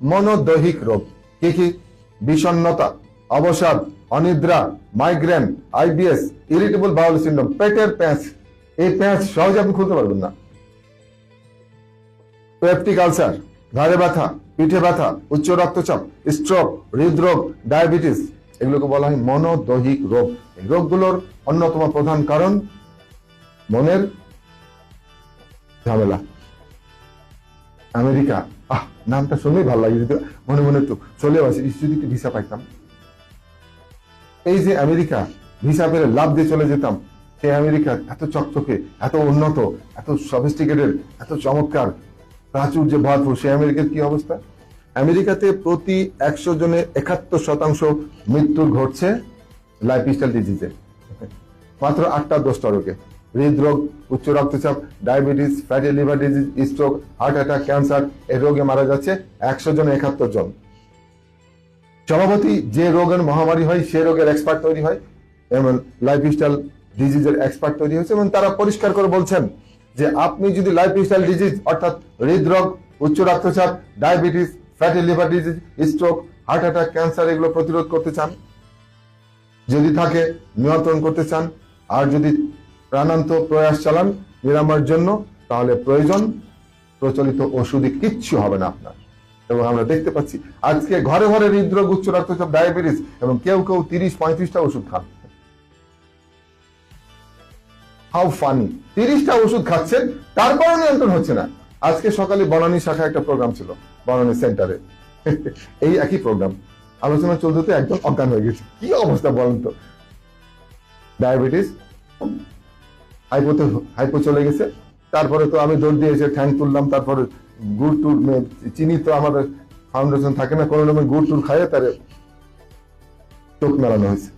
মনোদৈহিক রোগ। কি কি? বিষণ্ণতা, অবসাদ, অনিদ্রা, migraine, IBS, irritable bowel syndrome, পেটের প্যাঁচ। এই প্যাঁচ সহজে আপনি খুলতে পারবেন না। পেপটিক আলসার, ঘাড়ে ব্যথা, পিঠে ব্যথা, উচ্চ রক্তচাপ, স্ট্রোক, হৃদরোগ, ডায়াবেটিস, এগুলোকে বলা হয় মনোদৈহিক রোগ। এই রোগগুলোর অন্যতম প্রধান কারণ মনের ঝামেলা। আমেরিকা, নামটা শুনলেই ভালো লাগে, যদি মনে মনে একটু চলে আসে, যদি একটু ভিসা পাইতাম। এই যে আমেরিকা, ভিসা পেলে লাভ দিয়ে চলে যেতাম। সেই আমেরিকা এত চকচকে, এত উন্নত, এত সফিস্টিকেটেড, এত চমৎকার, প্রাচুর্যে ভরপুর, সেই আমেরিকার কি অবস্থা? আমেরিকাতে প্রতি 100 জনে 71% মৃত্যু ঘটছে লাইফস্টাইল ডিজিজে। মাত্র 8-10টা রোগে, হৃদরোগ, উচ্চ রক্তচাপ, diabetes, fatty liver disease, stroke, heart attack, cancer, এই রোগে মারা যাচ্ছে 100 জনে 71 জন। স্বভাবতই যে রোগের মহামারী হয় সে রোগের এক্সপার্ট তৈরি হয়, এবং লাইফস্টাইল ডিজিজের এক্সপার্ট তৈরি হয়েছে, এবং তারা পরিষ্কার করে বলছেন যে আপনি যদি লাইফস্টাইল ডিজিজ অর্থাৎ হৃদরোগ, উচ্চ রক্তচাপ, diabetes, fatty liver disease, stroke, heart attack, cancer এগুলো প্রতিরোধ করতে চান, যদি থাকে নিয়ন্ত্রণ করতে চান, আর যদি প্রাণান্ত প্রয়াস চালান নিরাময়ের জন্য, তাহলে প্রয়োজন প্রচলিত ওষুধে কিচ্ছু হবে না আপনার। এবং আমরা দেখতে পাচ্ছি আজকে ঘরে ঘরে হৃদরোগ, উচ্চ রক্তচাপ, ডায়াবেটিস, এবং কেউ কেউ 30-35টা ওষুধ খান। How funny! 30টা ওষুধ খাচ্ছেন, তারপরে নিয়ন্ত্রণ হচ্ছে না। আজকে সকালে বনানী শাখা একটা প্রোগ্রাম ছিল, বনানী সেন্টারে। এই একই প্রোগ্রাম আলোচনা চলতে একদম অজ্ঞান হয়ে গেছে। কি অবস্থা বলেন তো? ডায়াবেটিস, হাইপো চলে গেছে, তারপরে তো আমি দৌড় দিয়ে এসে ঠ্যাং তুললাম, তারপরে গুড় টুর, চিনি তো আমাদের ফাউন্ডেশন থাকে না, কোনো রকম গুড় টুর খাইয়ে তার চোখ মেলানো হয়েছে।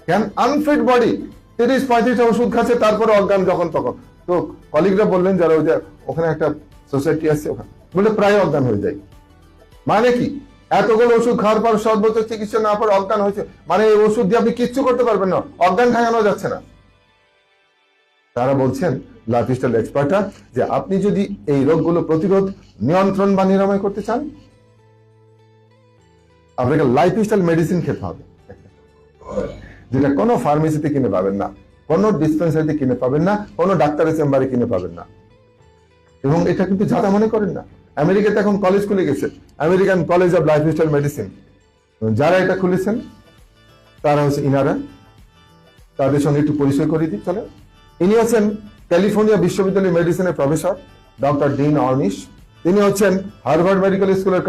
কেন? আনফিট বডি, 30-35টা ওষুধ খাচ্ছে, তারপরে অজ্ঞান যখন তখন। তো কলিগরা বললেন, যারা ওই যে ওখানে একটা সোসাইটি আছে, ওখানে বলে প্রায় অজ্ঞান হয়ে যায়। মানে কি? এতগুলো ওষুধ খাওয়ার পর সর্বোচ্চ চিকিৎসা না পর অজ্ঞান হয়েছে, মানে এই ওষুধ দিয়ে আপনি কিচ্ছু করতে পারবেন না, অজ্ঞান ঠাঙানো যাচ্ছে না। তারা বলছেন, লাইফস্টাইল এক্সপার্টরা, যে আপনি যদি এই রোগগুলো প্রতিরোধ, নিয়ন্ত্রণ বা নিরাময় করতে চান, আপনাকে লাইফস্টাইল মেডিসিন খেতে হবে, যেটা কোনো ফার্মেসিতে কিনে পাবেন না, কোনো ডিসপেন্সারিতে কিনে পাবেন না, কোনো ডাক্তারের চেম্বারে কিনে পাবেন না। এবং এটা কিন্তু যারা মনে করেন না, আমেরিকাতে এখন কলেজ খুলে গেছে, American college of lifestyle medicine. যারা এটা খুলেছেন তারা হচ্ছে ইনারা, তাদের সঙ্গে একটু পরিচয় করে দিই চলে। ইনি হচ্ছেন ক্যালিফোর্নিয়া বিশ্ববিদ্যালয়ের মেডিসিনের প্রফেসর ডক্টর ডিন অর্নিশ। তিনি হচ্ছেন হার্ভার্ড মেডিকেল স্কুলের